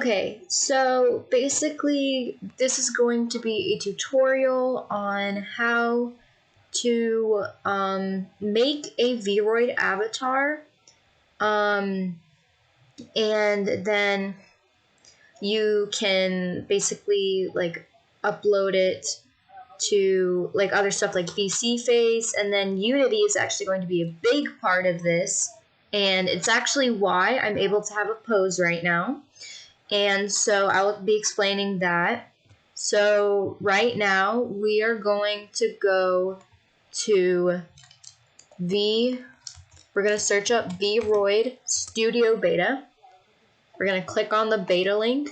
Okay, so basically this is going to be a tutorial on how to make a Vroid avatar, and then you can basically like upload it to like other stuff like VC Face, and then Unity is actually going to be a big part of this, and it's actually why I'm able to have a pose right now. And so I will be explaining that. So right now we are going to go to we're going to search up Vroid Studio Beta. We're going to click on the beta link.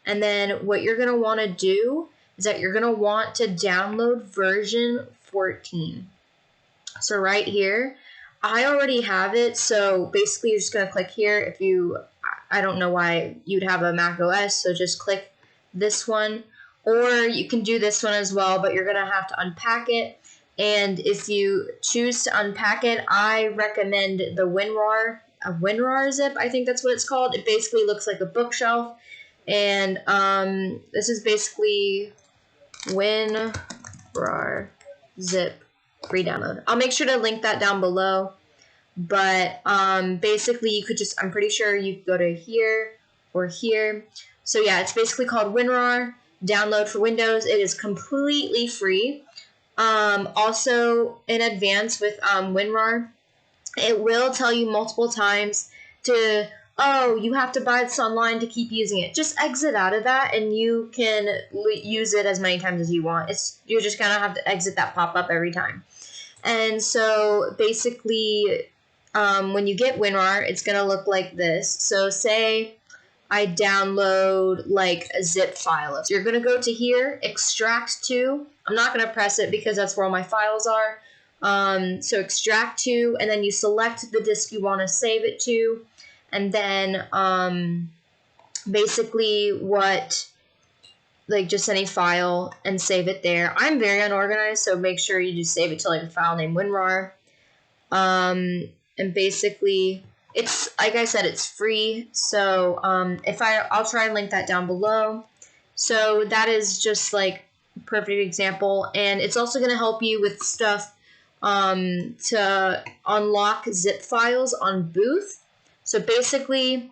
And then what you're going to want to do is that you're going to want to download version 14. So right here, I already have it. So basically you're just going to click here. I don't know why you'd have a Mac OS, so just click this one. Or you can do this one as well, but you're going to have to unpack it. And if you choose to unpack it, I recommend the WinRAR zip, I think that's what it's called. It basically looks like a bookshelf. And this is basically WinRAR zip free download. I'll make sure to link that down below. But basically you could just, I'm pretty sure you could go to here or here. So yeah, it's basically called WinRAR, download for Windows. It is completely free. Also in advance with WinRAR, it will tell you multiple times to, oh, you have to buy this online to keep using it. Just exit out of that and you can use it as many times as you want. You're just gonna have to exit that pop-up every time. And so basically, when you get WinRAR, it's going to look like this. So say I download like a zip file. So you're going to go to here, extract to. I'm not going to press it because that's where all my files are. So extract to, and then you select the disk you want to save it to. And then basically just any file and save it there. I'm very unorganized, so make sure you just save it to like a file named WinRAR. And basically, it's, like I said, it's free. So I'll try and link that down below. So that is just like a perfect example. And it's also going to help you with stuff to unlock zip files on Booth. So basically,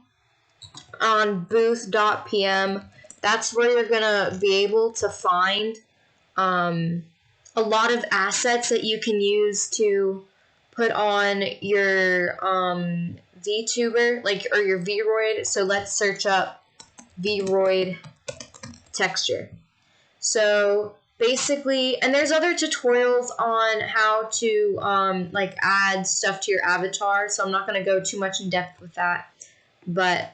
on booth.pm, that's where you're going to be able to find a lot of assets that you can use to put on your VTuber, or your Vroid. So let's search up Vroid texture. So basically, and there's other tutorials on how to add stuff to your avatar. So I'm not going to go too much in depth with that. But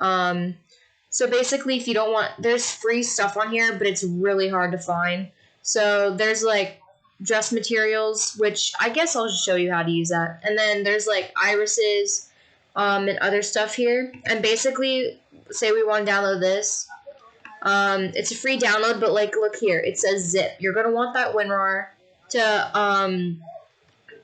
so basically, if you don't want, there's free stuff on here, but it's really hard to find. So there's like dress materials, which I guess I'll just show you how to use that. And then there's like irises and other stuff here. And basically, say we want to download this. It's a free download, but like look here, it says zip. You're gonna want that WinRAR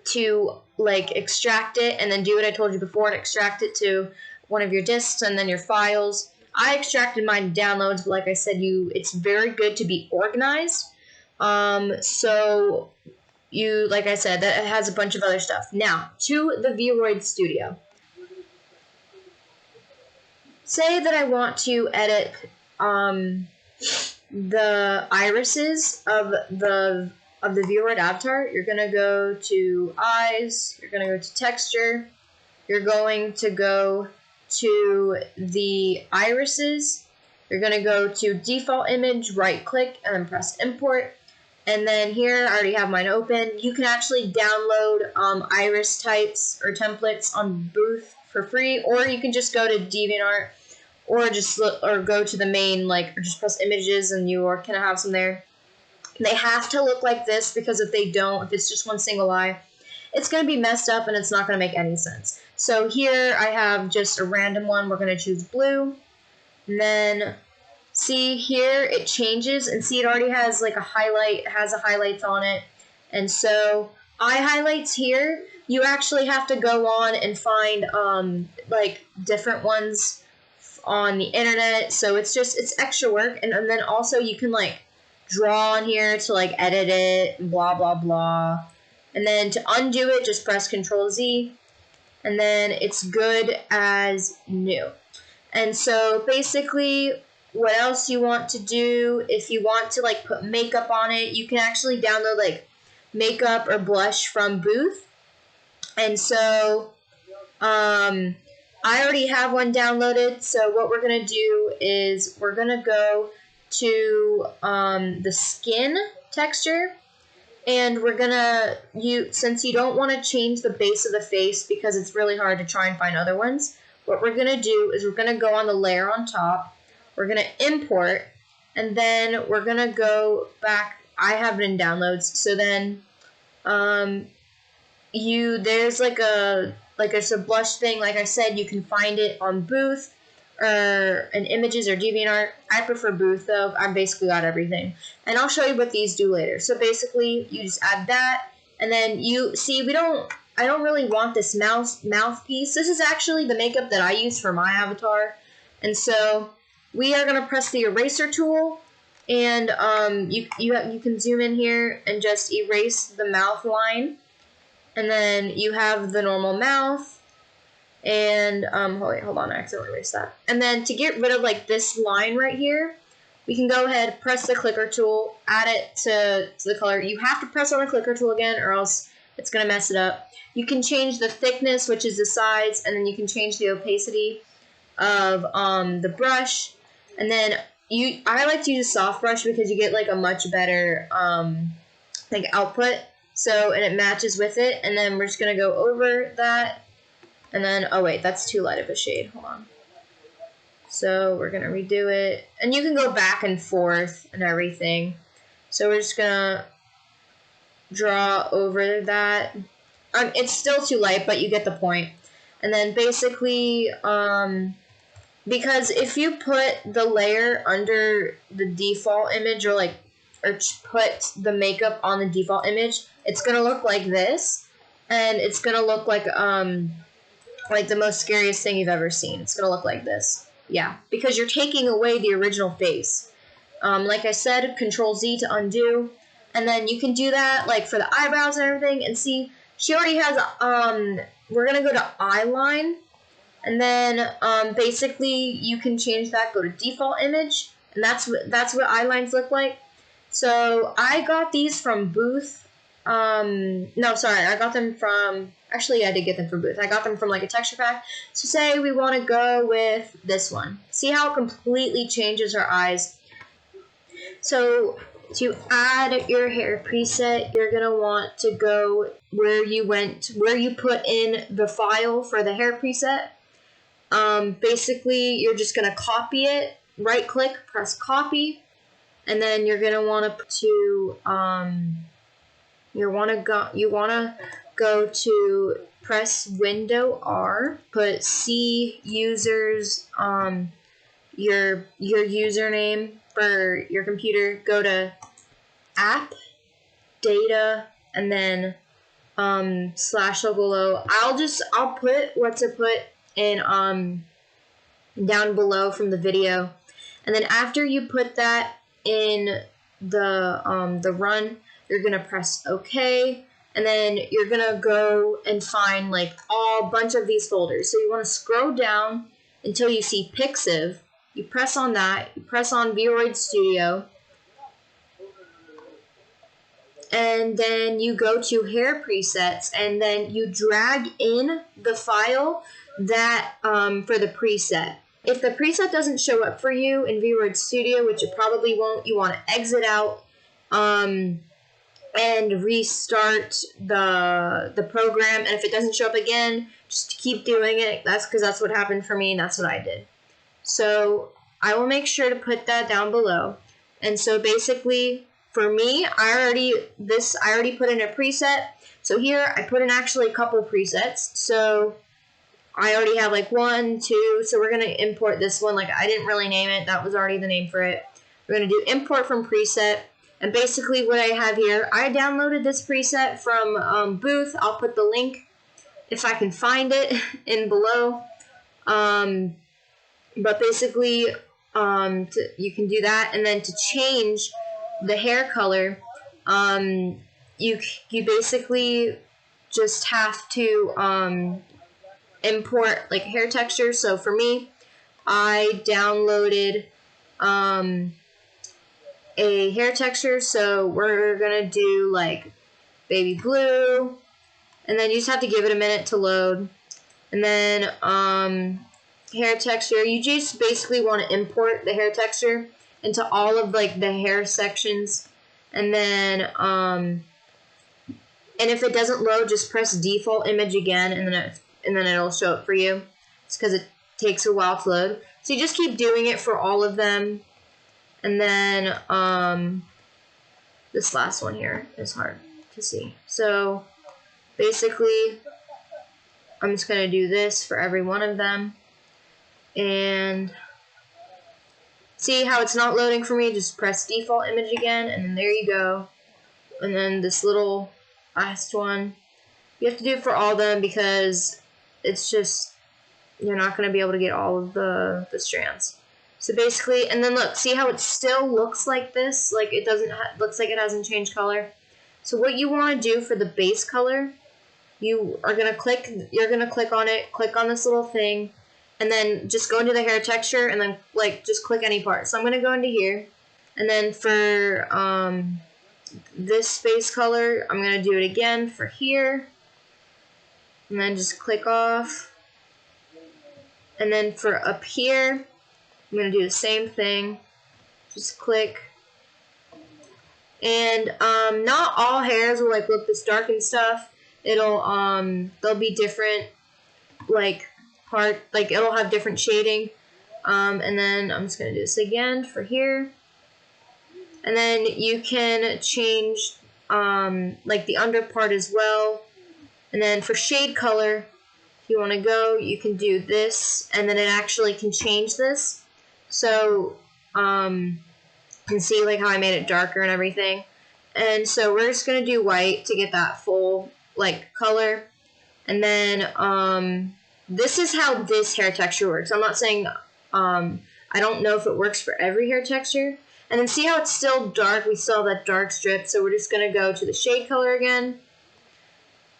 to like extract it, and then do what I told you before and extract it to one of your disks and then your files. I extracted mine downloads, but like I said, it's very good to be organized. So like I said, that it has a bunch of other stuff. Now, to the Vroid Studio. Say that I want to edit the irises of the Vroid avatar. You're gonna go to eyes, you're gonna go to texture, you're going to go to the irises, you're going to go to default image, right click, and then press import. And then here, I already have mine open. You can actually download iris types or templates on Booth for free, or you can just go to DeviantArt, or go to the main, or just press images and you can have some there. They have to look like this, because if they don't, if it's just one single eye, it's going to be messed up and it's not going to make any sense. So here I have just a random one. We're going to choose blue. And then see here it changes, and see it already has like a highlight, it has a highlights on it. And so eye highlights here, you actually have to go on and find different ones on the internet, so it's extra work. And then also you can like draw on here to like edit it, blah blah blah. And then to undo it, just press Control Z, and then it's good as new. And so basically, what else you want to do, if you want to like put makeup on it, you can actually download like makeup or blush from Booth. And so I already have one downloaded, so what we're going to do is we're going to go to the skin texture, and we're going to, since you don't want to change the base of the face because it's really hard to try and find other ones, what we're going to do is we're going to go on the layer on top, we're going to import, and then we're going to go back. I have it in downloads, so then there's like a blush thing. Like I said, you can find it on Booth or in Images or DeviantArt. I prefer Booth though. I've basically got everything, and I'll show you what these do later. So basically, you just add that, and then you see I don't really want this mouthpiece. This is actually the makeup that I use for my avatar, and so we are gonna press the eraser tool, and you can zoom in here and just erase the mouth line. And then you have the normal mouth, and hold on, I accidentally erased that. And then to get rid of like this line right here, we can go ahead, press the clicker tool, add it to the color. You have to press on the clicker tool again, or else it's gonna mess it up. You can change the thickness, which is the size, and then you can change the opacity of the brush. And then I like to use a soft brush because you get like a much better like output. So, and it matches with it, and then we're just going to go over that, and then, oh wait, that's too light of a shade, hold on. So, we're going to redo it, and you can go back and forth and everything. So, we're just going to draw over that. It's still too light, but you get the point. And then basically, because if you put the layer under the default image, or put the makeup on the default image, it's gonna look like this, and it's gonna look like the most scariest thing you've ever seen. It's gonna look like this, yeah, because you're taking away the original face. Like I said, Control Z to undo, and then you can do that like for the eyebrows and everything. And see, she already has we're gonna go to eye line, and then basically you can change that. Go to default image, and that's what eye lines look like. So I got these from Booth. No, sorry, I got them from, actually I did get them from Booth. I got them from like a texture pack. So say we want to go with this one. See how it completely changes her eyes. So to add your hair preset, you're going to want to go where you put in the file for the hair preset. Basically, you're just going to copy it, right click, press copy. And then you're gonna want to go to press Window R, put C users your username for your computer. Go to App, Data, and then / below. I'll put what to put in down below from the video, and then after you put that in the run, you're gonna press OK, and then you're gonna go and find like a bunch of these folders. So you want to scroll down until you see Pixiv. You press on that. You press on Vroid Studio, and then you go to Hair Presets, and then you drag in the file that for the preset. If the preset doesn't show up for you in Vroid Studio, which it probably won't, you want to exit out and restart the program. And if it doesn't show up again, just keep doing it. That's because that's what happened for me, and that's what I did. So I will make sure to put that down below. And so basically, for me, I already put in a preset. So here I put in actually a couple presets. So I already have like 1, 2, so we're going to import this one. Like, I didn't really name it. That was already the name for it. We're going to do import from preset. And basically what I have here, I downloaded this preset from Booth. I'll put the link, if I can find it, in below. But basically, you can do that, and then to change the hair color, you basically just have to import like hair texture. So for me, I downloaded a hair texture. So we're gonna do like baby blue, and then you just have to give it a minute to load. And then hair texture, you just basically want to import the hair texture into all of like the hair sections, and then and if it doesn't load, just press default image again, and then it'll show it for you. It's because it takes a while to load. So you just keep doing it for all of them, and then this last one here is hard to see. So basically, I'm just going to do this for every one of them. And see how it's not loading for me? Just press default image again, and then there you go. And then this little last one, you have to do it for all of them because it's just, you're not going to be able to get all of the strands. So basically, and then look, see how it still looks like this? Like it doesn't, looks like it hasn't changed color. So what you want to do for the base color, you're going to click on it, click on this little thing, and then just go into the hair texture, and then like just click any part. So I'm going to go into here, and then for this base color, I'm going to do it again for here, and then just click off. And then for up here, I'm going to do the same thing, just click. And not all hairs will like look this dark and stuff. It'll they'll be different, like it'll have different shading. And then I'm just gonna do this again for here. And then you can change like the under part as well. And then for shade color, if you want to go, you can do this, and then it actually can change this. So you can see like how I made it darker and everything. And so we're just gonna do white to get that full like color. And then this is how this hair texture works. I'm not saying I don't know if it works for every hair texture. And then see how it's still dark? We still have that dark strip. So we're just gonna go to the shade color again.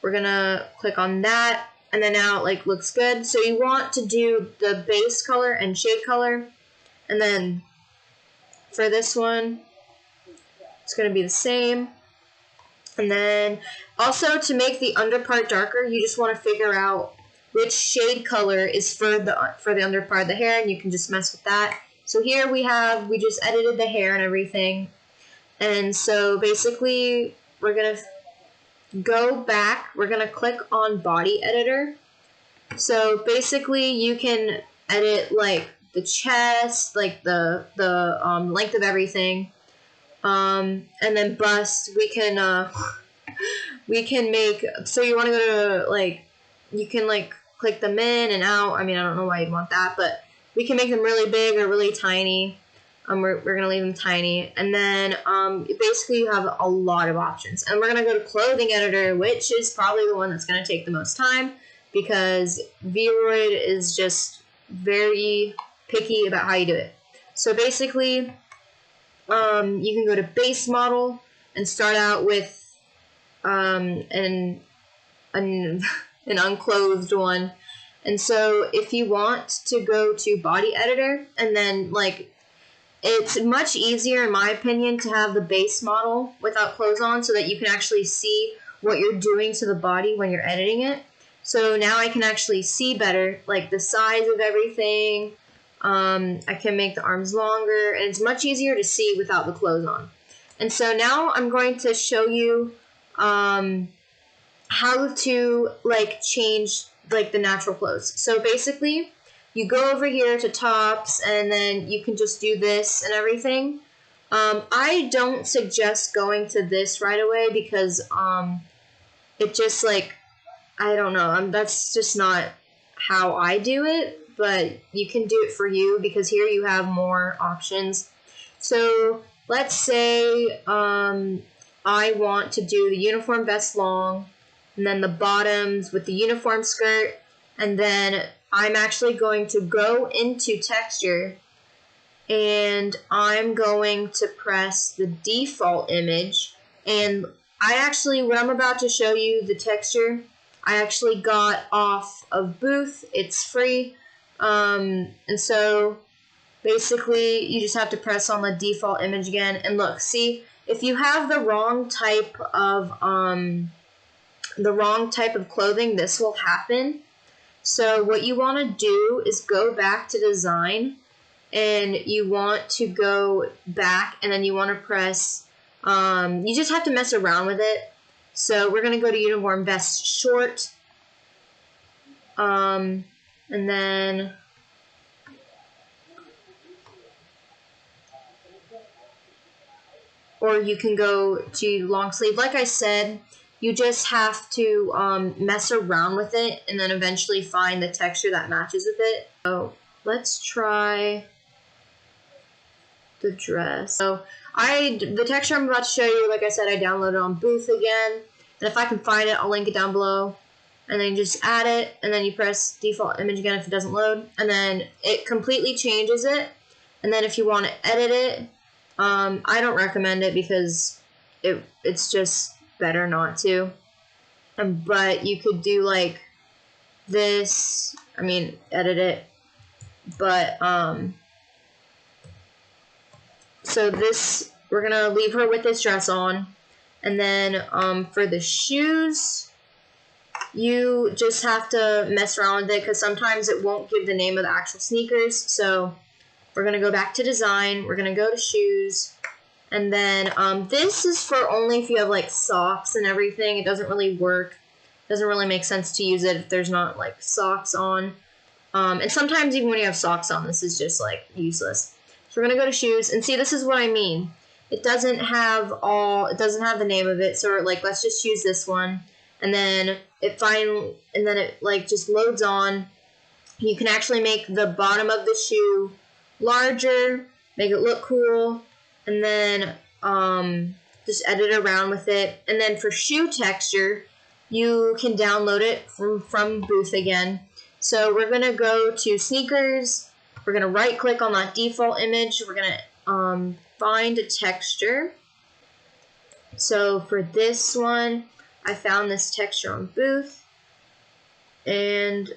We're gonna click on that, and then now it like looks good. So you want to do the base color and shade color, and then for this one, it's going to be the same. And then also to make the under part darker, you just want to figure out which shade color is for the under part of the hair, and you can just mess with that. So here we just edited the hair and everything. And so basically we're going to go back. We're going to click on body editor. So basically you can edit like the chest, like the length of everything, and then bust. We can make, so you want to go to like, you can like click them in and out. I mean, I don't know why you'd want that, but we can make them really big or really tiny. We're gonna leave them tiny, and then basically you have a lot of options. And we're gonna go to clothing editor, which is probably the one that's gonna take the most time because Vroid is just very picky about how you do it. So basically, you can go to base model and start out with an unclothed one. And so if you want to go to body editor, and then like, it's much easier in my opinion to have the base model without clothes on so that you can actually see what you're doing to the body when you're editing it. So now I can actually see better, like the size of everything. I can make the arms longer, and it's much easier to see without the clothes on. And so now I'm going to show you how to like change like the natural clothes. So basically, you go over here to tops, and then you can just do this and everything. I don't suggest going to this right away because it just like, I don't know, that's just not how I do it, but you can do it for you because here you have more options. So let's say I want to do the uniform vest long, and then the bottoms with the uniform skirt, and then I'm actually going to go into texture, and I'm going to press the default image. And what I'm about to show you, the texture, I actually got off of Booth. It's free. And so basically you just have to press on the default image again. And look, see, if you have the wrong type of clothing, this will happen. So what you want to do is go back to design, and you want to go back, and then you want to press, you just have to mess around with it. So we're going to go to uniform vest short, and then or you can go to long sleeve. Like I said, you just have to mess around with it and then eventually find the texture that matches with it. So let's try the dress. So the texture I'm about to show you, like I said, I downloaded on Booth again. And if I can find it, I'll link it down below. And then you just add it, and then you press default image again if it doesn't load. And then it completely changes it. And then if you want to edit it, I don't recommend it because it's just better not to. But you could do like this, edit it. But, so this, we're gonna leave her with this dress on. And then, for the shoes, you just have to mess around with it because sometimes it won't give the name of the actual sneakers. So we're going to go back to design. We're going to go to shoes. And then this is for only if you have like socks and everything. It doesn't really work. It doesn't really make sense to use it if there's not like socks on. And sometimes even when you have socks on, this is just like useless. So we're going to go to shoes. And see, this is what I mean. It doesn't have the name of it. So like, let's just use this one. And then it like just loads on. You can actually make the bottom of the shoe larger, make it look cool, and then just edit around with it. And then for shoe texture, you can download it from Booth again. So we're gonna go to sneakers. We're gonna right click on that default image. We're gonna find a texture. So for this one, I found this texture on Booth, and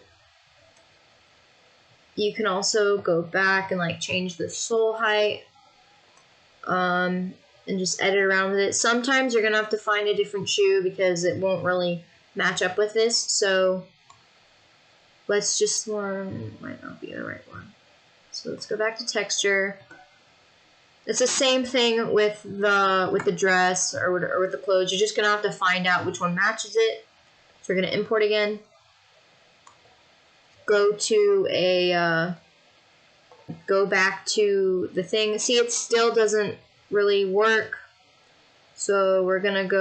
you can also go back and like change the sole height, and just edit around with it. Sometimes you're gonna have to find a different shoe because it won't really match up with this. So one might not be the right one. So let's go back to texture. It's the same thing with the dress or with the clothes. You're just gonna have to find out which one matches it. So we're gonna import again. Go back to the thing. See, it still doesn't really work. So we're gonna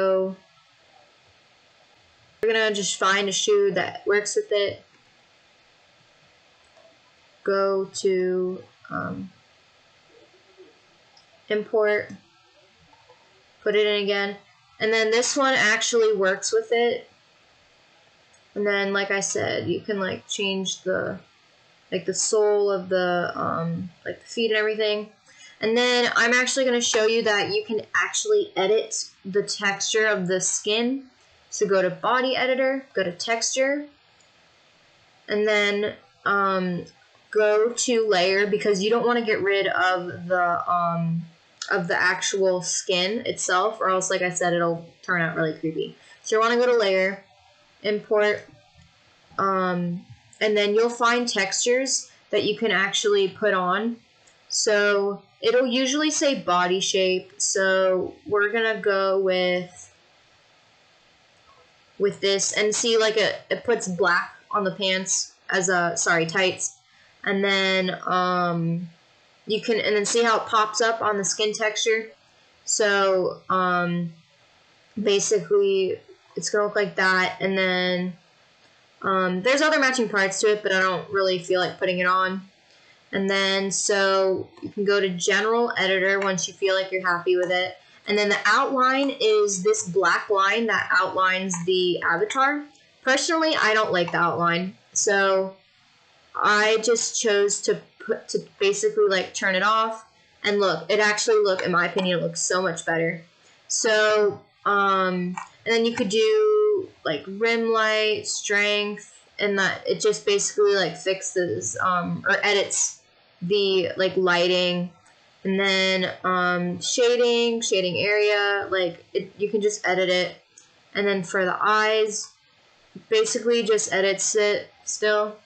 just find a shoe that works with it. Go to import, put it in again, and then this one actually works with it. And then, like I said, you can like change the sole of the like the feet and everything. And then I'm actually going to show you that you can actually edit the texture of the skin. So go to body editor, go to texture, and then go to layer, because you don't want to get rid of the actual skin itself, or else, like I said, it'll turn out really creepy. So you want to go to layer, import, and then you'll find textures that you can actually put on. So it'll usually say body shape. So we're gonna go with this, and see, like it puts black on the pants as tights, and then you can, and then see how it pops up on the skin texture. So basically it's gonna look like that. And then there's other matching parts to it, but I don't really feel like putting it on. And then so you can go to general editor once you feel like you're happy with it. And then the outline is this black line that outlines the avatar. Personally, I don't like the outline, so I just chose to basically like turn it off, and look, it actually in my opinion, it looks so much better. So, and then you could do like rim light, strength, and that it just basically like fixes or edits the like lighting, and then shading area, like you can just edit it, and then for the eyes, basically just edits it still.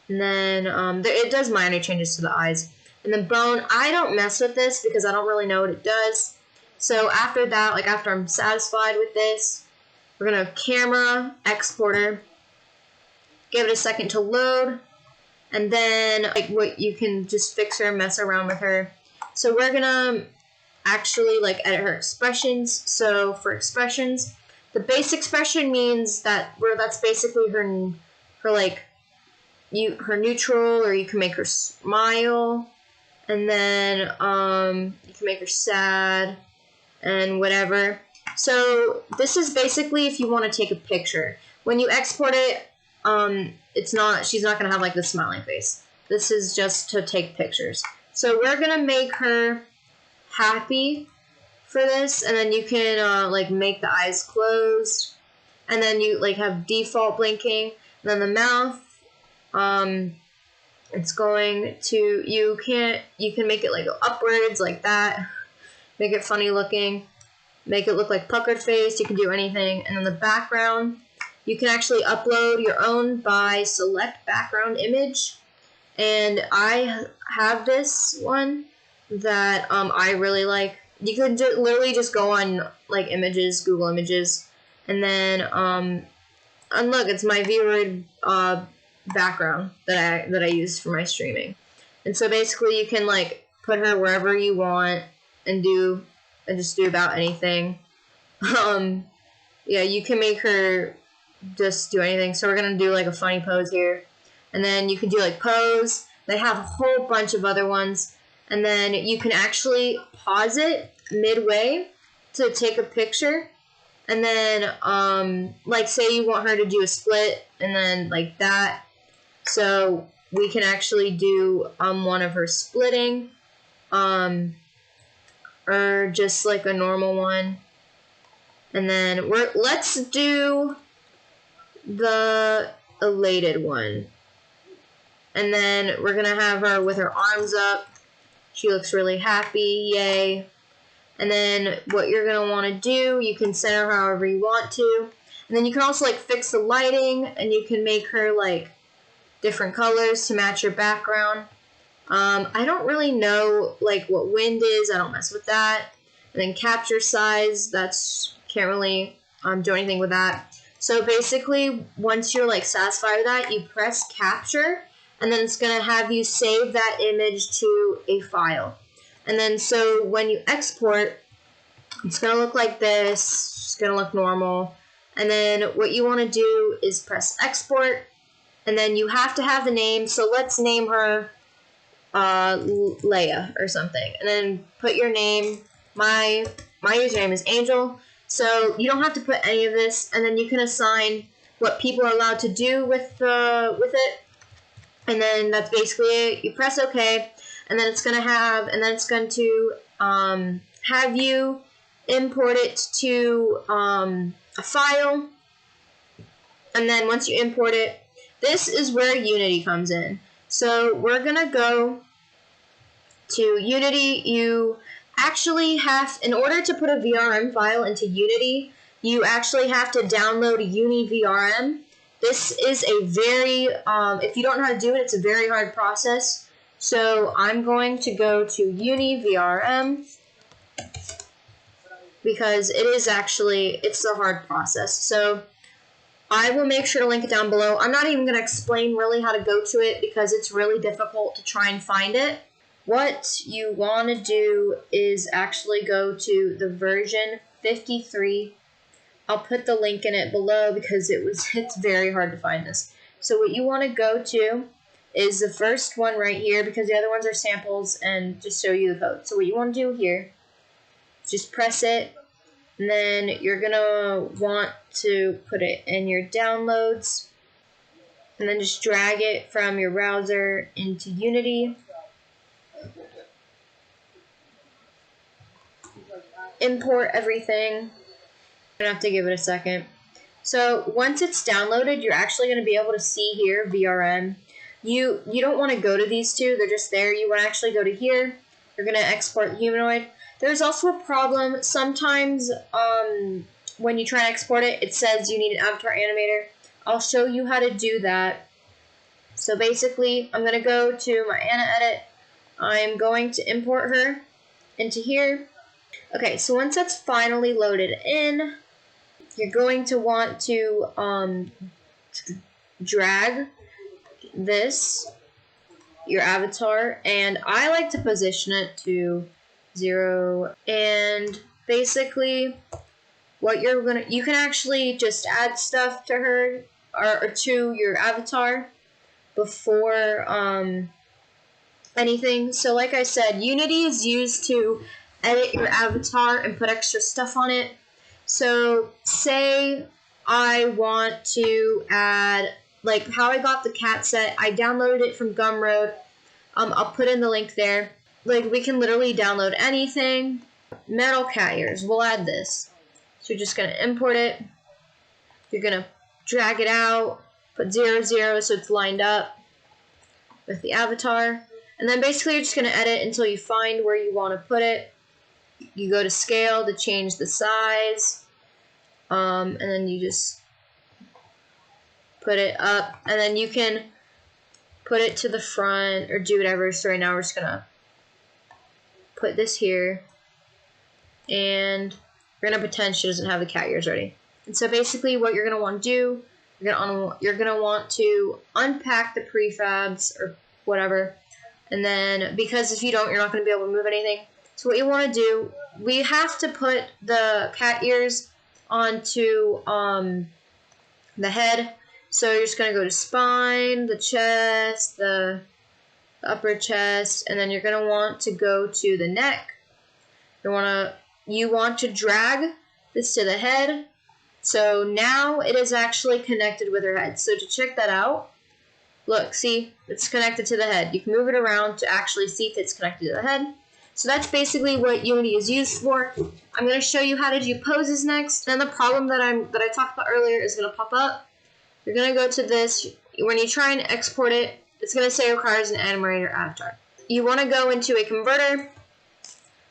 And then it does minor changes to the eyes. And then bone, I don't mess with this because I don't really know what it does. So after that, like after I'm satisfied with this, we're going to camera, exporter, give it a second to load, and then like what you can just fix her, mess around with her. So we're going to actually like edit her expressions. So for expressions, the base expression means that's basically her like her neutral, or you can make her smile, and then you can make her sad and whatever. So this is basically if you want to take a picture. When you export it, she's not gonna have like the smiling face. This is just to take pictures. So we're gonna make her happy for this, and then you can like make the eyes closed, and then you like have default blinking, and then the mouth. It's going to, you can make it like go upwards like that, make it funny looking, make it look like puckered face, you can do anything. And then the background, you can actually upload your own by select background image, and I have this one that I really like. You can literally just go on like images, Google Images, and then and look, it's my Vroid background that I use for my streaming. And so basically you can like put her wherever you want and just do about anything. Yeah, you can make her just do anything. So we're gonna do like a funny pose here, and then you can do like pose. They have a whole bunch of other ones, and then you can actually pause it midway to take a picture. And then like say you want her to do a split, and then like that. So we can actually do one of her splitting, or just like a normal one. And then let's do the elated one. And then we're gonna have her with her arms up. She looks really happy, yay. And then what you're gonna want to do, you can center her however you want to. And then you can also like fix the lighting, and you can make her like different colors to match your background. I don't really know like what wind is. I don't mess with that. And then capture size, can't really do anything with that. So basically, once you're like satisfied with that, you press capture, and then it's gonna have you save that image to a file. And then so when you export, it's gonna look like this. It's gonna look normal. And then what you want to do is press export. And then you have to have the name, so let's name her Leia or something. And then put your name. My username is Angel, so you don't have to put any of this. And then you can assign what people are allowed to do with it. And then that's basically it. You press OK, and then it's going to have you import it to a file. And then once you import it, this is where Unity comes in. So we're going to go to Unity. You actually have, in order to put a VRM file into Unity, you actually have to download UniVRM. This is a very, if you don't know how to do it, it's a very hard process. So I'm going to go to UniVRM because it's a hard process. So I will make sure to link it down below. I'm not even going to explain really how to go to it because it's really difficult to try and find it. What you want to do is actually go to the version 53. I'll put the link in it below because it's very hard to find this. So what you want to go to is the first one right here, because the other ones are samples and just show you the code. So what you want to do here, just press it. And then you're going to want to put it in your downloads. and then just drag it from your browser into Unity. Import everything. I'm gonna have to give it a second. So once it's downloaded, you're actually going to be able to see here VRM. You don't want to go to these two; they're just there. You want to actually go to here. You're going to export humanoid. There's also a problem. Sometimes when you try to export it, it says you need an avatar animator. I'll show you how to do that. So basically, I'm going to go to my Anna edit. I'm going to import her into here. Okay, so once that's finally loaded in, you're going to want to drag this, your avatar, and I like to position it to 0. And basically, what you can actually just add stuff to her or to your avatar before anything. So like I said, Unity is used to edit your avatar and put extra stuff on it. So say I want to add, like how I got the cat set, I downloaded it from Gumroad. I'll put in the link there. Like we can literally download anything. Metal cat ears, we'll add this. So you're just gonna import it. You're gonna drag it out, put 0, 0 so it's lined up with the avatar. And then basically you're just gonna edit until you find where you wanna put it. You go to scale to change the size, and then you just put it up, and then you can put it to the front or do whatever. So right now we're just gonna put this here, and we're gonna pretend she doesn't have the cat ears ready. And so basically what you're gonna want to do, you're gonna want to unpack the prefabs or whatever, and then because if you don't, you're not gonna be able to move anything. So what you want to do, we have to put the cat ears onto the head. So you're just going to go to spine, the chest, the upper chest, and then you're going to want to go to the neck. You want to drag this to the head. So now it is actually connected with her head. So to check that out, look, see, it's connected to the head. You can move it around to actually see if it's connected to the head. So that's basically what Unity is used for. I'm going to show you how to do poses next. Then the problem that I talked about earlier is going to pop up. You're going to go to this. When you try and export it, it's going to say it requires an animator avatar. You want to go into a converter.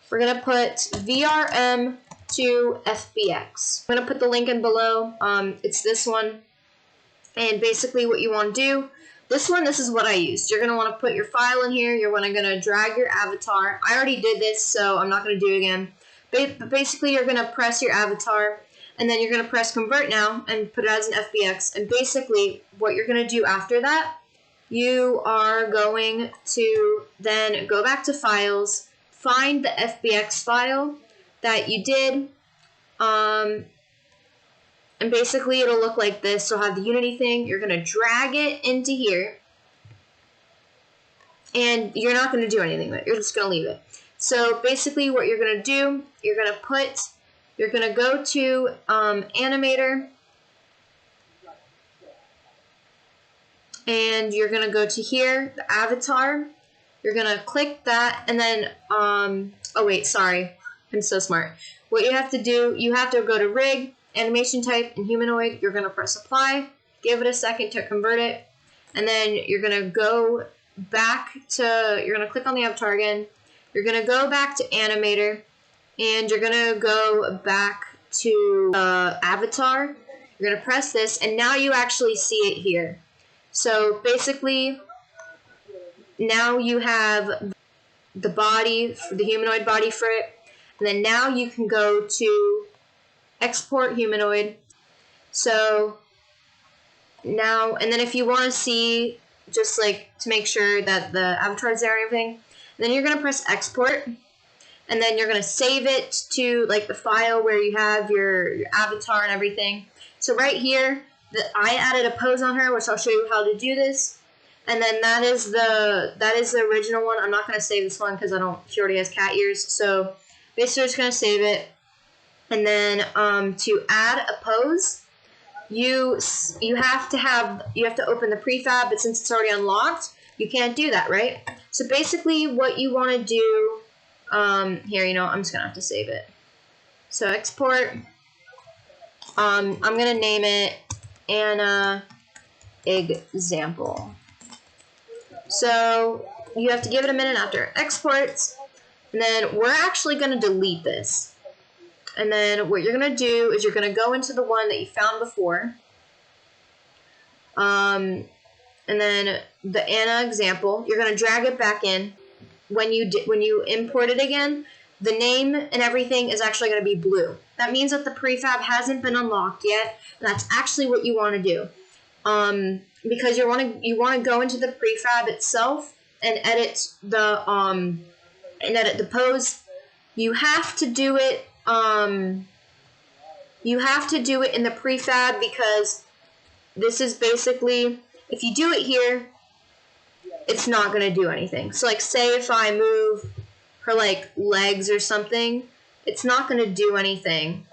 We're going to put VRM to FBX. I'm going to put the link in below. It's this one. And basically what you want to do, this is what I used. You're going to want to put your file in here. You're going to drag your avatar. I already did this, so I'm not going to do it again. But basically, you're going to press your avatar, and then you're going to press Convert Now and put it as an FBX. And basically, what you're going to do after that, you are going to then go back to Files, find the FBX file that you did, and basically it'll look like this. So have the Unity thing. You're going to drag it into here. And you're not going to do anything with it. You're just going to leave it. So basically what you're going to do, you're going to go to Animator. And you're going to go to here, the avatar. You're going to click that. And then, oh wait, sorry. I'm so smart. What you have to do, you have to go to Rig, Animation Type, and Humanoid. You're going to press Apply. Give it a second to convert it. And then you're going to go back to, you're going to click on the avatar again. You're going to go back to Animator. And you're going to go back to Avatar. You're going to press this. And now you actually see it here. So basically, now you have the body, the humanoid body for it. And then now you can go to Export Humanoid. So now, and then if you want to see, just like to make sure that the avatar is there and everything, then you're going to press Export. And then you're going to save it to like the file where you have your avatar and everything. So right here, I added a pose on her, which I'll show you how to do this. And then that is the original one. I'm not going to save this one because she already has cat ears. So basically, I'm just going to save it. And then to add a pose, you have to open the prefab, but since it's already unlocked, you can't do that, right? So basically what you want to do, here, I'm just gonna have to save it. So export, I'm gonna name it Anna example. So you have to give it a minute after it exports, and then we're actually gonna delete this. And then what you're going to do is you're going to go into the one that you found before. And then the Anna example, you're going to drag it back in. When you import it again, the name and everything is actually going to be blue. That means that the prefab hasn't been unlocked yet. And that's actually what you want to do. Because you want to go into the prefab itself and edit the pose. You have to do it in the prefab, because this is basically, if you do it here, it's not going to do anything. So like, say if I move her like legs or something, it's not going to do anything.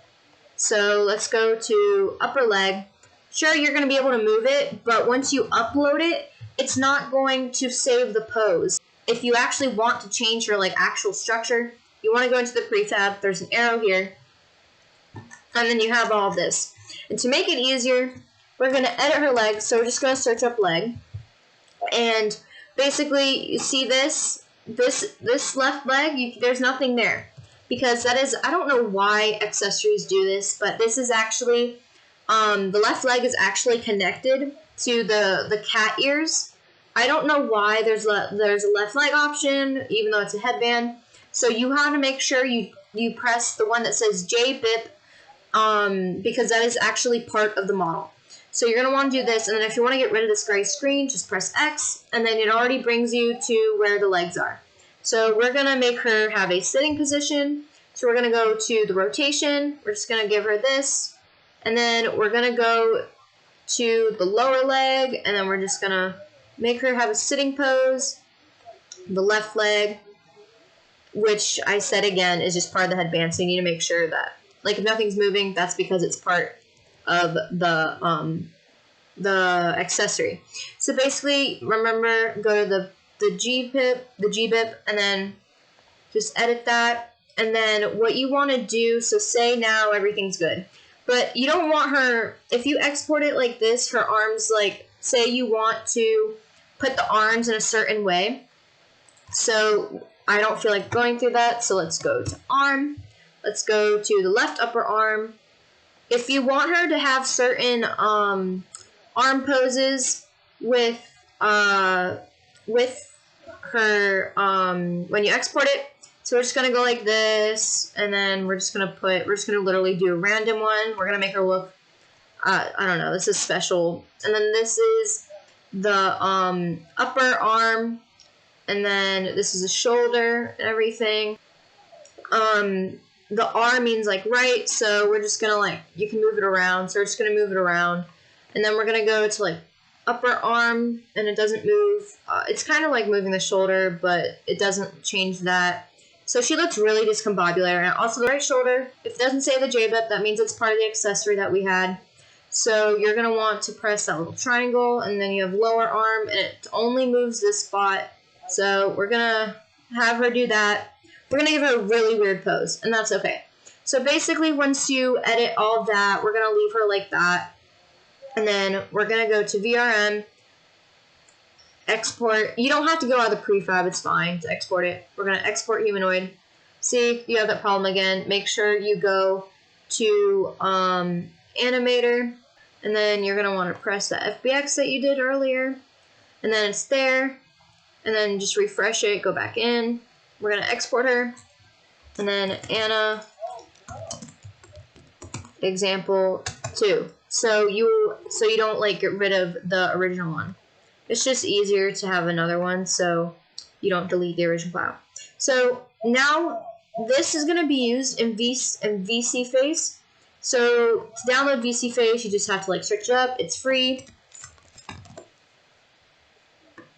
So let's go to upper leg. Sure, you're going to be able to move it, but once you upload it, it's not going to save the pose. If you actually want to change her like actual structure, you want to go into the prefab, there's an arrow here, and then you have all of this. And to make it easier, we're going to edit her leg, so we're just going to search up leg. And basically, you see this left leg, there's nothing there. Because that is, I don't know why accessories do this, but this is actually, the left leg is actually connected to the cat ears. I don't know why there's a left leg option, even though it's a headband. So you have to make sure you press the one that says JBIP, because that is actually part of the model. So you're going to want to do this, and then if you want to get rid of this gray screen, just press X, and then it already brings you to where the legs are. So we're going to make her have a sitting position. So we're going to go to the rotation. We're just going to give her this, and then we're going to go to the lower leg, and then we're just going to make her have a sitting pose. The left leg, which I said again is just part of the headband, so you need to make sure that, like, if nothing's moving, that's because it's part of the accessory. So basically, remember, go to the GBIP, and then just edit that. And then what you want to do, so say now everything's good, but you don't want her, if you export it like this, her arms, like, say you want to put the arms in a certain way. So I don't feel like going through that, so let's go to arm. Let's go to the left upper arm. If you want her to have certain arm poses with her when you export it, so we're just gonna go like this, and then we're just gonna literally do a random one. We're gonna make her look, I don't know, this is special. And then this is the upper arm, and then this is the shoulder and everything. The R means like right, so we're just gonna, like, you can move it around, so we're just gonna move it around. And then we're gonna go to like upper arm, and it doesn't move. It's kind of like moving the shoulder, but it doesn't change that. So she looks really discombobulated. And also the right shoulder, if it doesn't say the JBIP, that means it's part of the accessory that we had. So you're gonna want to press that little triangle, and then you have lower arm, and it only moves this spot. So we're gonna have her do that. We're going to give her a really weird pose, and that's okay. So basically, once you edit all of that, we're going to leave her like that. And then we're going to go to VRM, export. You don't have to go out of the prefab, it's fine to export it. We're going to export humanoid. See, you have that problem again. Make sure you go to animator, and then you're going to want to press the FBX that you did earlier. And then it's there. And then just refresh it, go back in. We're going to export her, and then Anna example 2. So you don't, like, get rid of the original one. It's just easier to have another one, so you don't delete the original file. So now this is going to be used in VC Face. So to download VC Face, you just have to, like, search it up. It's free.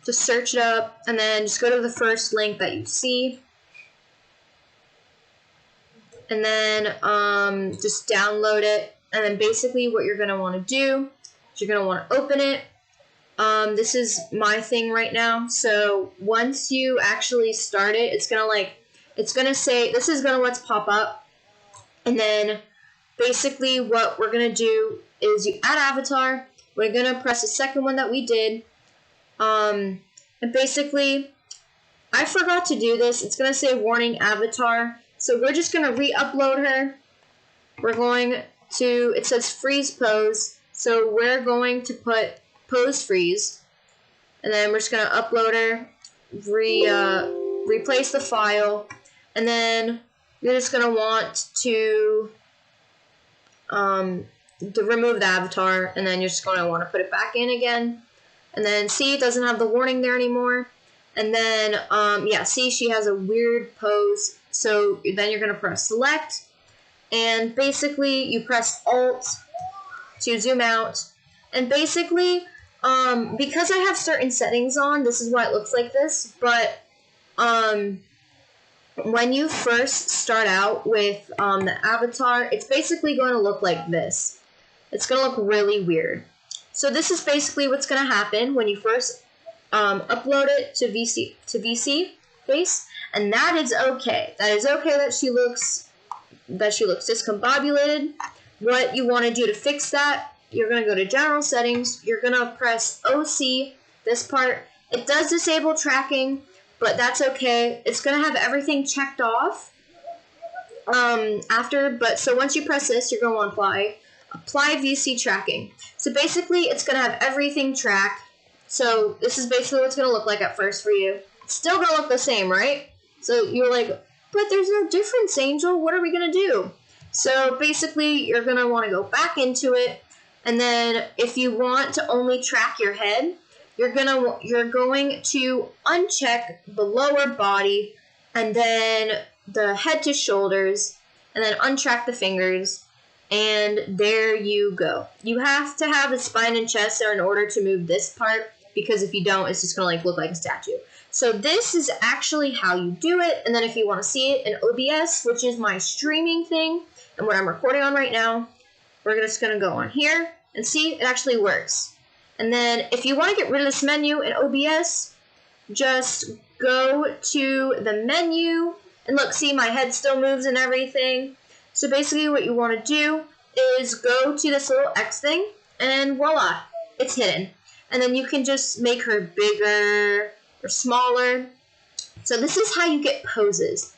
Just search it up, and then just go to the first link that you see. And then just download it, And then basically what you're going to want to do is you're going to want to open it. This is my thing right now. So once you actually start it, it's going to say, this is going to let's pop up. And then basically what we're going to do is you add avatar. We're going to press the second one that we did. And basically, I forgot to do this. It's going to say warning avatar. So we're just going to re-upload her. We're going to, it says freeze pose. So we're going to put pose freeze. And then we're just going to upload her, replace the file. And then you're just going to want to remove the avatar. And then you're just going to want to put it back in again. And then see, it doesn't have the warning there anymore. And then, yeah, see, she has a weird pose. So then you're going to press select. And basically, you press Alt to zoom out. And basically, because I have certain settings on, this is why it looks like this. But when you first start out with the avatar, it's basically going to look like this. It's going to look really weird. So this is basically what's going to happen when you first upload it to VC face, and that is okay. That is okay that she looks discombobulated. What you want to do to fix that, you're going to go to general settings. You're going to press OC, this part. It does disable tracking, but that's okay. It's going to have everything checked off after, but so once you press this, you're going to want to apply VC tracking. So basically, it's going to have everything tracked. So this is basically what it's going to look like at first for you. It's still going to look the same, right? So you're like, but there's no difference, Angel. What are we going to do? So basically, you're going to want to go back into it. And then if you want to only track your head, you're going to uncheck the lower body and then the head to shoulders and then untrack the fingers. And there you go. You have to have the spine and chest there in order to move this part, because if you don't, it's just going to look like a statue. So this is actually how you do it. And then if you want to see it in OBS, which is my streaming thing and what I'm recording on right now, we're just going to go on here and see, it actually works. And then if you want to get rid of this menu in OBS, just go to the menu and look, see, my head still moves and everything. So basically what you want to do is go to this little X thing, and voila, it's hidden. And then you can just make her bigger or smaller. So this is how you get poses.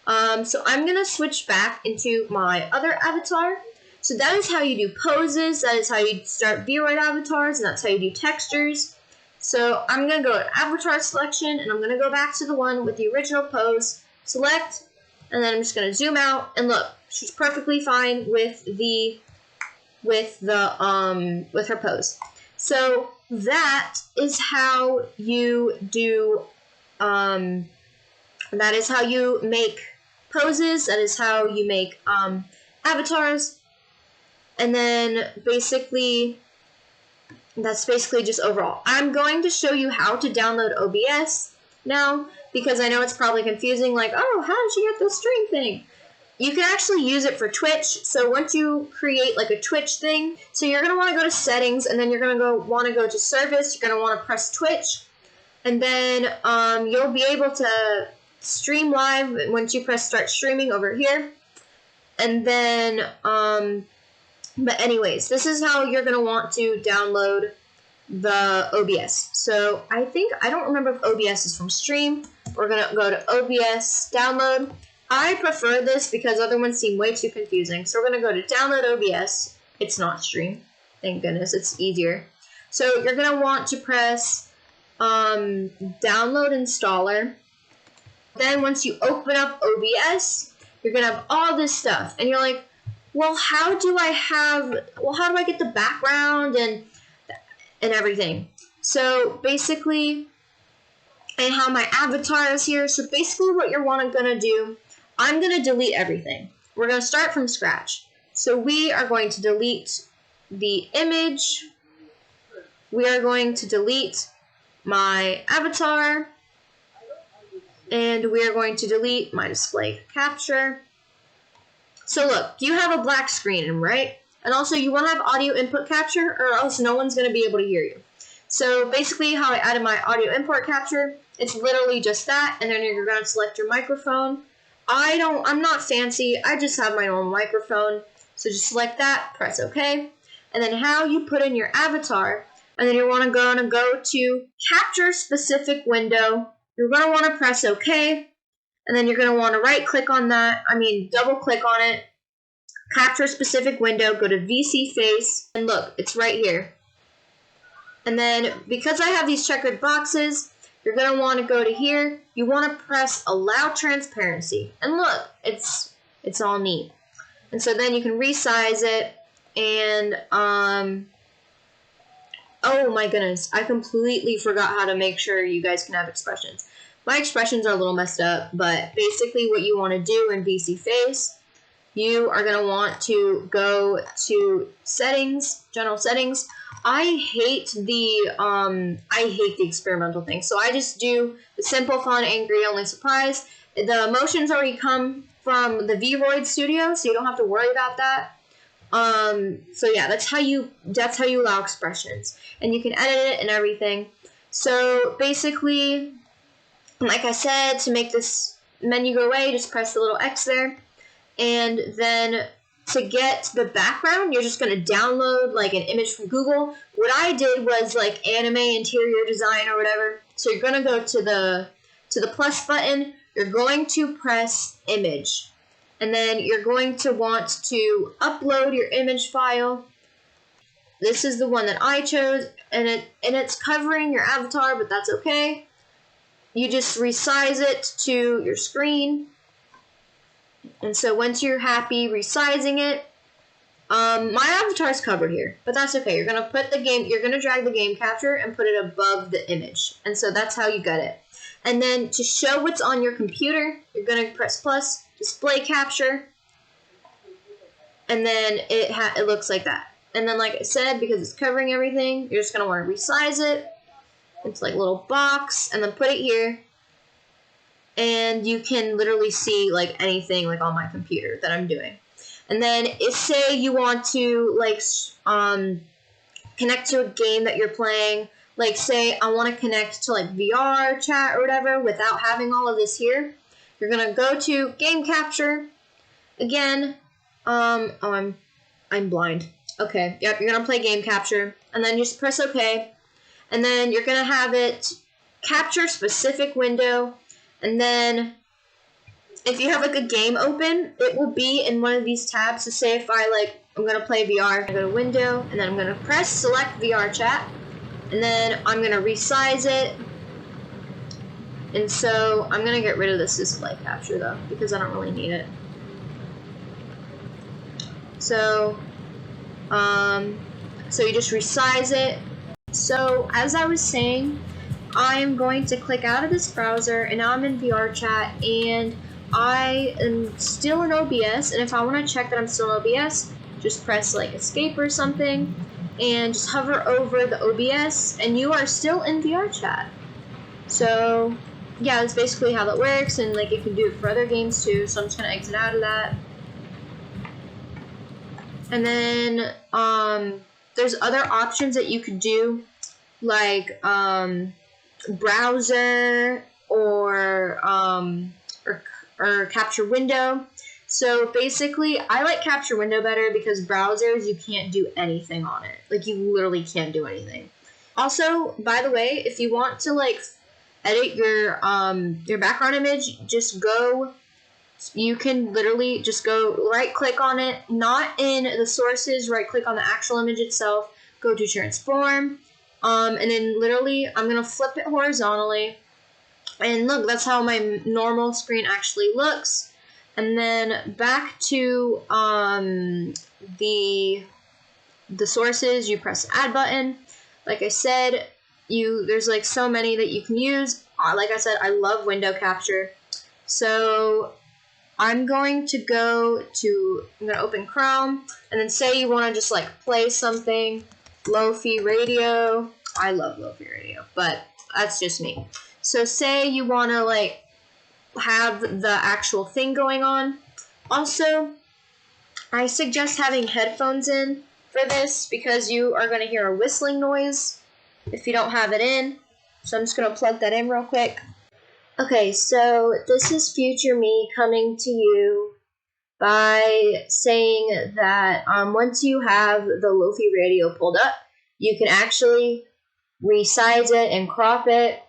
So I'm going to switch back into my other avatar. So that is how you do poses, that is how you start Vroid avatars, and that's how you do textures. So I'm going to go to avatar selection, and I'm going to go back to the one with the original pose, select, and then I'm just going to zoom out, and look, she's perfectly fine with her pose. So that is how you do, that is how you make poses, that is how you make avatars, and then basically, that's basically just overall. I'm going to show you how to download OBS now, because I know it's probably confusing, like, oh, how did you get the stream thing? You can actually use it for Twitch. So once you create like a Twitch thing, so you're going to want to go to settings, and then you're going to want to go to service. You're going to want to press Twitch, and then you'll be able to stream live once you press start streaming over here. And then, but anyways, this is how you're going to want to download the OBS. So I don't remember if OBS is from stream. We're going to go to OBS download. I prefer this because other ones seem way too confusing. So we're going to go to download OBS. It's not stream. Thank goodness. It's easier. So you're going to want to press download installer. Then once you open up OBS, you're going to have all this stuff. And you're like, well, how do I get the background and everything? So basically, and how my avatar is here. So basically what you're going to do, I'm going to delete everything. We're going to start from scratch. So we are going to delete the image. We are going to delete my avatar. And we are going to delete my display capture. So look, you have a black screen, right? And also you want to have audio input capture or else no one's going to be able to hear you. So basically how I added my audio import capture, it's literally just that, and then you're going to select your microphone. I'm not fancy, I just have my normal microphone. So just select that, press OK. And then how you put in your avatar, and then you're going to go to capture specific window. You're going to want to press OK. And then you're going to want to right click on that, double click on it. Capture specific window, go to VC face, and look, it's right here. And then because I have these checkered boxes, you're going to want to go to here. You want to press allow transparency. And look, it's all neat. And so then you can resize it. And, oh my goodness, I completely forgot how to make sure you guys can have expressions. My expressions are a little messed up, but basically what you want to do in VC face, you are going to want to go to settings, general settings. I hate the experimental thing. So I just do the simple, fun, angry, only surprise. The emotions already come from the Vroid studio, so you don't have to worry about that. So yeah, that's how you allow expressions. And you can edit it and everything. So basically, like I said, to make this menu go away, just press the little X there. And then to get the background, you're just going to download like an image from Google. What I did was like anime interior design or whatever. So you're going to go to the plus button. You're going to press image. And then you're going to want to upload your image file. This is the one that I chose, and it's covering your avatar, but that's okay. You just resize it to your screen. And so once you're happy resizing it, my avatar is covered here, but that's okay. You're gonna drag the game capture and put it above the image, and so that's how you get it. And then to show what's on your computer, you're gonna press plus, display capture, and then it looks like that. And then, like I said, because it's covering everything, you're just gonna want to resize it. It's like a little box, and then put it here. And you can literally see like anything like on my computer that I'm doing. And then if say you want to like connect to a game that you're playing, like say I want to connect to like VR chat or whatever without having all of this here, you're gonna go to game capture again. I'm blind. Okay, yep, you're gonna play game capture and then just press OK, and then you're gonna have it capture specific window. And then if you have like a game open, it will be in one of these tabs. So say if I'm going to play VR, I go to window, and then I'm going to press select VR chat. And then I'm going to resize it. And so I'm going to get rid of this display capture though, because I don't really need it. So, so you just resize it. So as I was saying, I'm going to click out of this browser, and now I'm in VR chat, and I am still in OBS, and if I want to check that I'm still in OBS, just press like escape or something, and just hover over the OBS, and you are still in VR chat. So yeah, that's basically how that works, and like you can do it for other games too, so I'm just going to exit out of that. And then there's other options that you could do, like browser or capture window. So basically I like capture window better because browsers you can't do anything on it. Like you literally can't do anything. Also, by the way, if you want to like edit your background image, you can literally just go right click on it, not in the sources, right click on the actual image itself, go to transform. And then literally, I'm going to flip it horizontally. And look, that's how my normal screen actually looks. And then back to the sources, you press the add button. Like I said, there's like so many that you can use. Like I said, I love window capture. So I'm going to open Chrome. And then say you want to just like play something. Lo-fi radio. I love lo-fi radio, but that's just me. So say you want to like have the actual thing going on. Also, I suggest having headphones in for this because you are going to hear a whistling noise if you don't have it in. So I'm just going to plug that in real quick. Okay, so this is future me coming to you by saying that once you have the Lofi radio pulled up, you can actually resize it and crop it.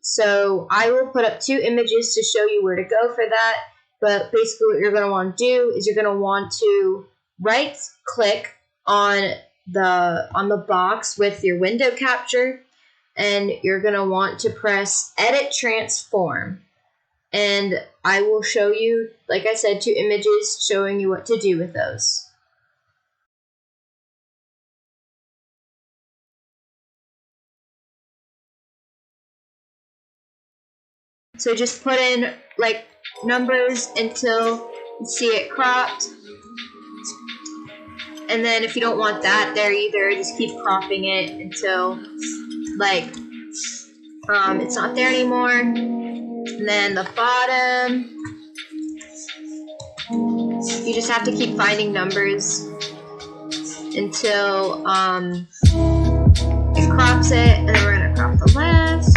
So I will put up 2 images to show you where to go for that. But basically what you're going to want to do is you're going to want to right click on the box with your window capture, and you're going to want to press edit transform. And I will show you, like I said, 2 images showing you what to do with those. So just put in like numbers until you see it cropped. And then if you don't want that there either, just keep cropping it until like it's not there anymore. And then the bottom, you just have to keep finding numbers until it crops it. And then we're gonna crop the left.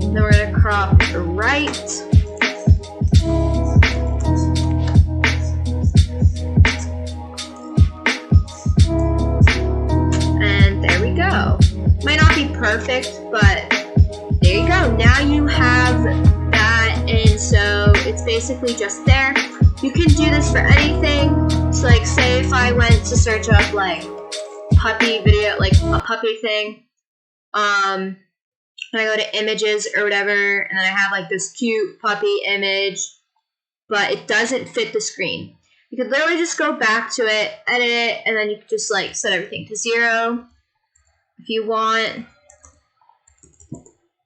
And then we're gonna crop the right. Might not be perfect, but there you go. Now you have that, and so it's basically just there. You can do this for anything. So like say if I went to search up like puppy video, like a puppy thing, and I go to images or whatever, and then I have like this cute puppy image, but it doesn't fit the screen. You could literally just go back to it, edit it, and then you could just like set everything to 0. If you want,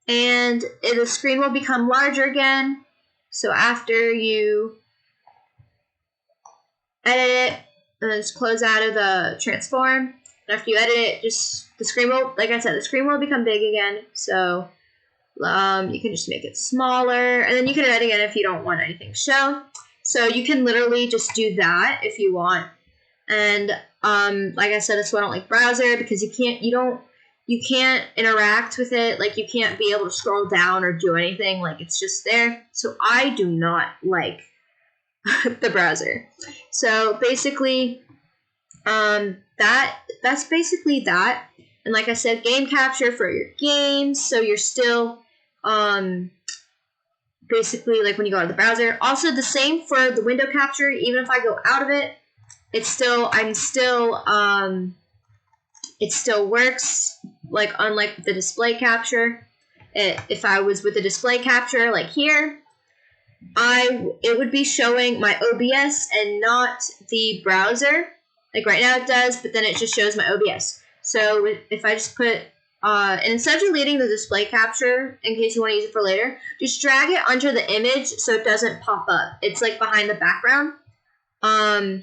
and the screen will become larger again. So after you edit it, and then just close out of the transform, and after you edit it, just the screen will, like I said, the screen will become big again. So you can just make it smaller, and then you can edit again if you don't want anything to show. So you can literally just do that if you want. And like I said, that's why I don't like browser, because you can't interact with it. Like you can't be able to scroll down or do anything. Like it's just there. So I do not like the browser. So basically, that's basically that. And like I said, game capture for your games. So you're still basically like when you go out of the browser. Also the same for the window capture. Even if I go out of it, it still works, like unlike the display capture. If I was with the display capture like here, it would be showing my OBS and not the browser. Like right now it does, but then it just shows my OBS. So if I just put and instead of deleting the display capture in case you want to use it for later, just drag it onto the image so it doesn't pop up. It's like behind the background. And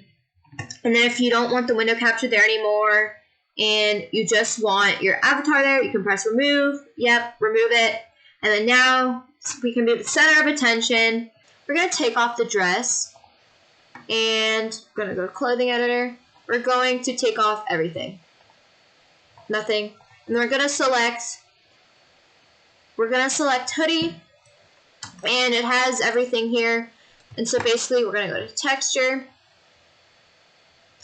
then if you don't want the window capture there anymore and you just want your avatar there, you can press remove. Yep, remove it. And then now we can be the center of attention. We're going to take off the dress and we're going to go to clothing editor. We're going to take off everything. Nothing. And then we're going to select hoodie, and it has everything here. And so basically we're going to go to texture.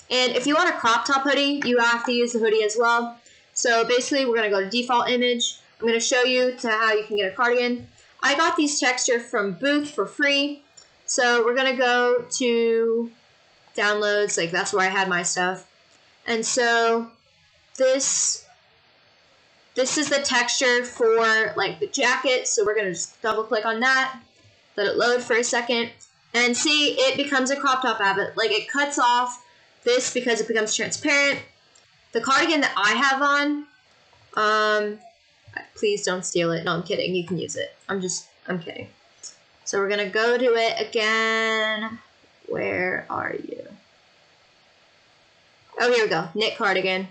And if you want a crop top hoodie, you have to use the hoodie as well. So basically we're going to go to default image. I'm going to show you to how you can get a cardigan. I got these texture from Booth for free. So we're going to go to downloads, like that's where I had my stuff. And so this is the texture for like the jacket. So we're going to just double click on that, let it load for a second, and see it becomes a crop top habit. Like it cuts off this because it becomes transparent. The cardigan that I have on, please don't steal it. No, I'm kidding. You can use it. I'm kidding. So we're going to go to it again. Where are you? Oh, here we go. Knit cardigan.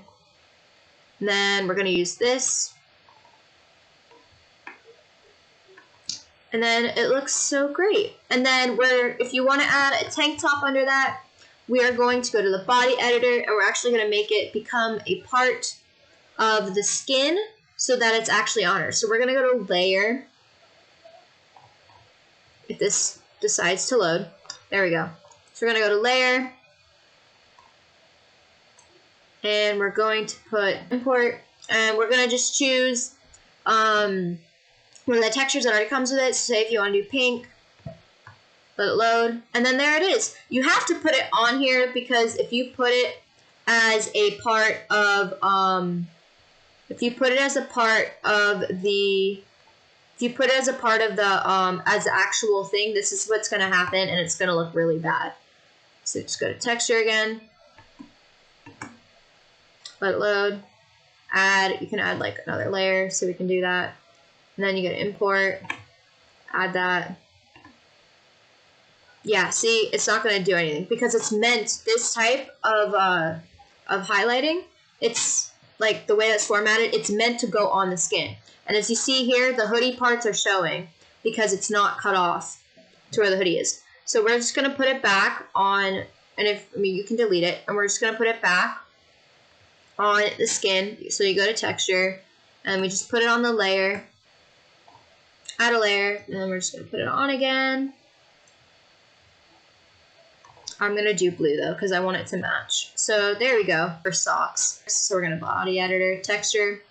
And then we're going to use this. And then it looks so great. And then if you want to add a tank top under that, we are going to go to the body editor, and we're actually going to make it become a part of the skin so that it's actually on her. So we're going to go to layer. If this decides to load. There we go. So we're going to go to layer. And we're going to put import. And we're going to just choose one of the textures that already comes with it. So say if you want to do pink, let it load. And then there it is. You have to put it on here because if you put it as a part of, as the actual thing, this is what's going to happen, and it's going to look really bad. So just go to texture again. Let it load. You can add like another layer, so we can do that. And then you go to import, add that. Yeah, see, it's not going to do anything because it's meant, this type of highlighting, it's like the way that's formatted, it's meant to go on the skin. And as you see here, the hoodie parts are showing because it's not cut off to where the hoodie is. So we're just going to put it back on, and you can delete it, and we're just going to put it back on the skin. So you go to texture, and we just put it on the layer, add a layer, and then we're just going to put it on again. I'm going to do blue though, because I want it to match. So there we go for socks. So we're going to body editor, texture.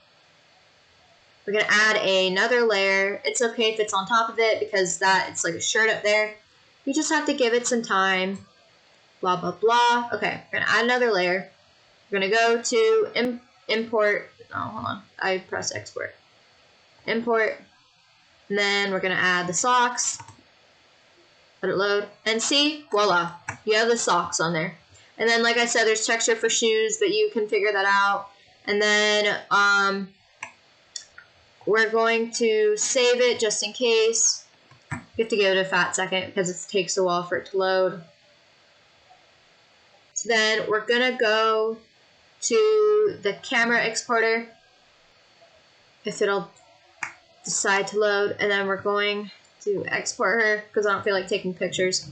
We're going to add another layer. It's okay if it's on top of it because it's like a shirt up there. You just have to give it some time. Blah, blah, blah. Okay, we're going to add another layer. We're going to go to import. Oh, hold on. I pressed export. Import. And then we're going to add the socks. Let it load. And see, voila. You have the socks on there. And then, like I said, there's texture for shoes, but you can figure that out. And then we're going to save it just in case. You have to give it a fat second because it takes a while for it to load. So then we're going to go to the camera exporter if it'll decide to load. And then we're going to export her because I don't feel like taking pictures.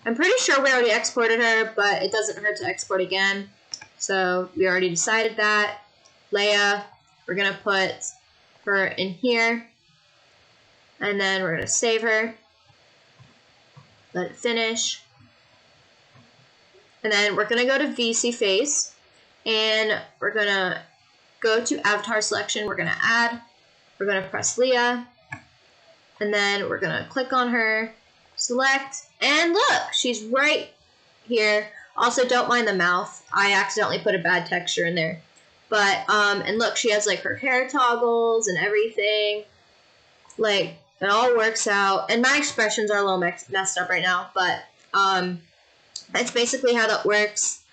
I'm pretty sure we already exported her, but it doesn't hurt to export again. So we already decided that. Leia, we're going to put her in here. And then we're going to save her. Let it finish. And then we're going to go to VC Face. And we're going to go to Avatar Selection. We're going to add. We're going to press Leia. And then we're going to click on her, select, and look, she's right here. Also, don't mind the mouth. I accidentally put a bad texture in there. But, and look, she has like her hair toggles and everything. Like, it all works out. And my expressions are a little messed up right now, but that's basically how that works.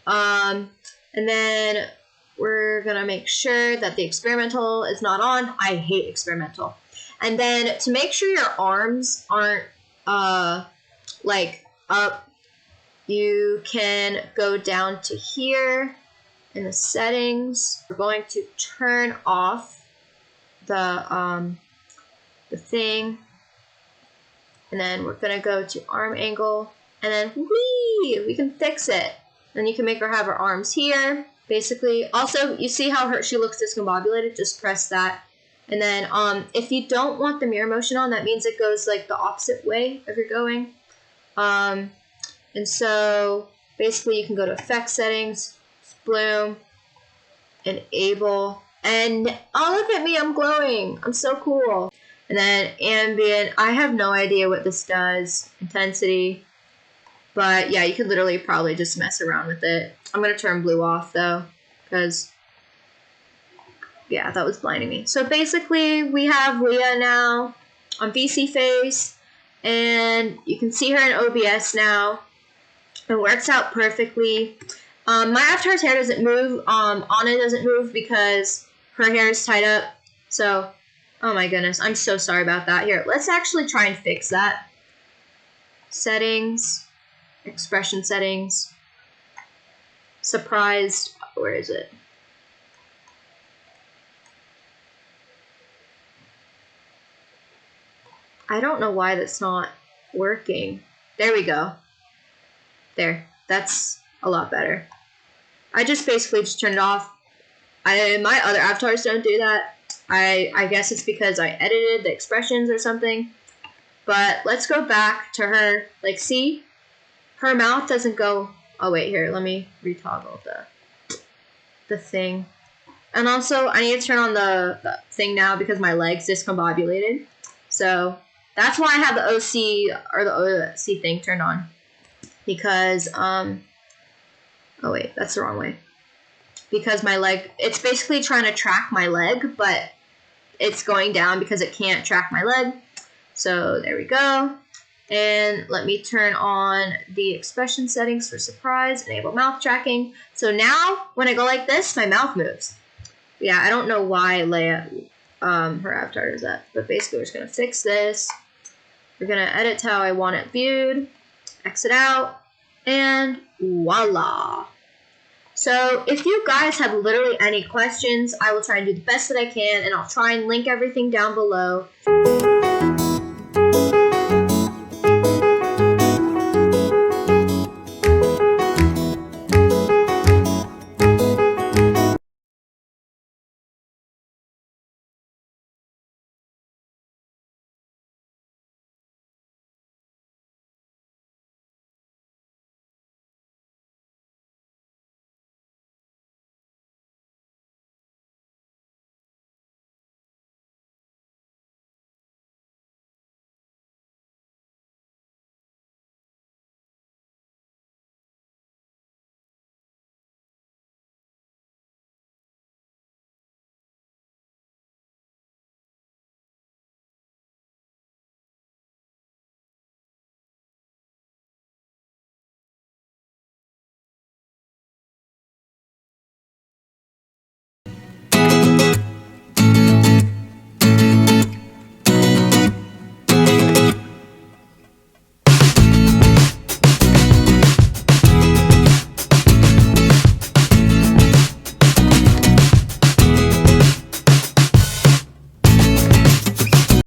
And then we're going to make sure that the experimental is not on. I hate experimental. And then to make sure your arms aren't like up, you can go down to here in the settings. We're going to turn off the thing, and then we're gonna go to arm angle, and then we can fix it. Then you can make her have her arms here, basically. Also, you see how she looks discombobulated? Just press that. And then if you don't want the mirror motion on, that means it goes like the opposite way if you're going. And so basically you can go to effect settings, bloom, enable, and oh, look at me, I'm glowing. I'm so cool. And then ambient, I have no idea what this does. Intensity. But yeah, you could literally probably just mess around with it. I'm going to turn blue off though, because yeah, that was blinding me. So basically, we have Leia now on VC Face, and you can see her in OBS now. It works out perfectly. My avatar's hair doesn't move. Anna doesn't move because her hair is tied up. So, oh my goodness, I'm so sorry about that. Here, let's actually try and fix that. Settings, expression settings, surprised, where is it? I don't know why that's not working. There we go. There. That's a lot better. I just basically just turned it off. My other avatars don't do that. I guess it's because I edited the expressions or something. But let's go back to her. Like, see? Her mouth doesn't go... Oh, wait, here. Let me retoggle the thing. And also, I need to turn on the thing now because my leg's discombobulated. So, that's why I have the OC, or the OC thing turned on. Because, oh, wait, that's the wrong way. Because my leg... It's basically trying to track my leg, but it's going down because it can't track my leg. So, there we go. And let me turn on the expression settings for surprise, enable mouth tracking. So now, when I go like this, my mouth moves. Yeah, I don't know why Leia, her avatar does that. But basically, we're just going to fix this. We're going to edit to how I want it viewed. Exit out. And voila. So if you guys have literally any questions, I will try and do the best that I can. And I'll try and link everything down below.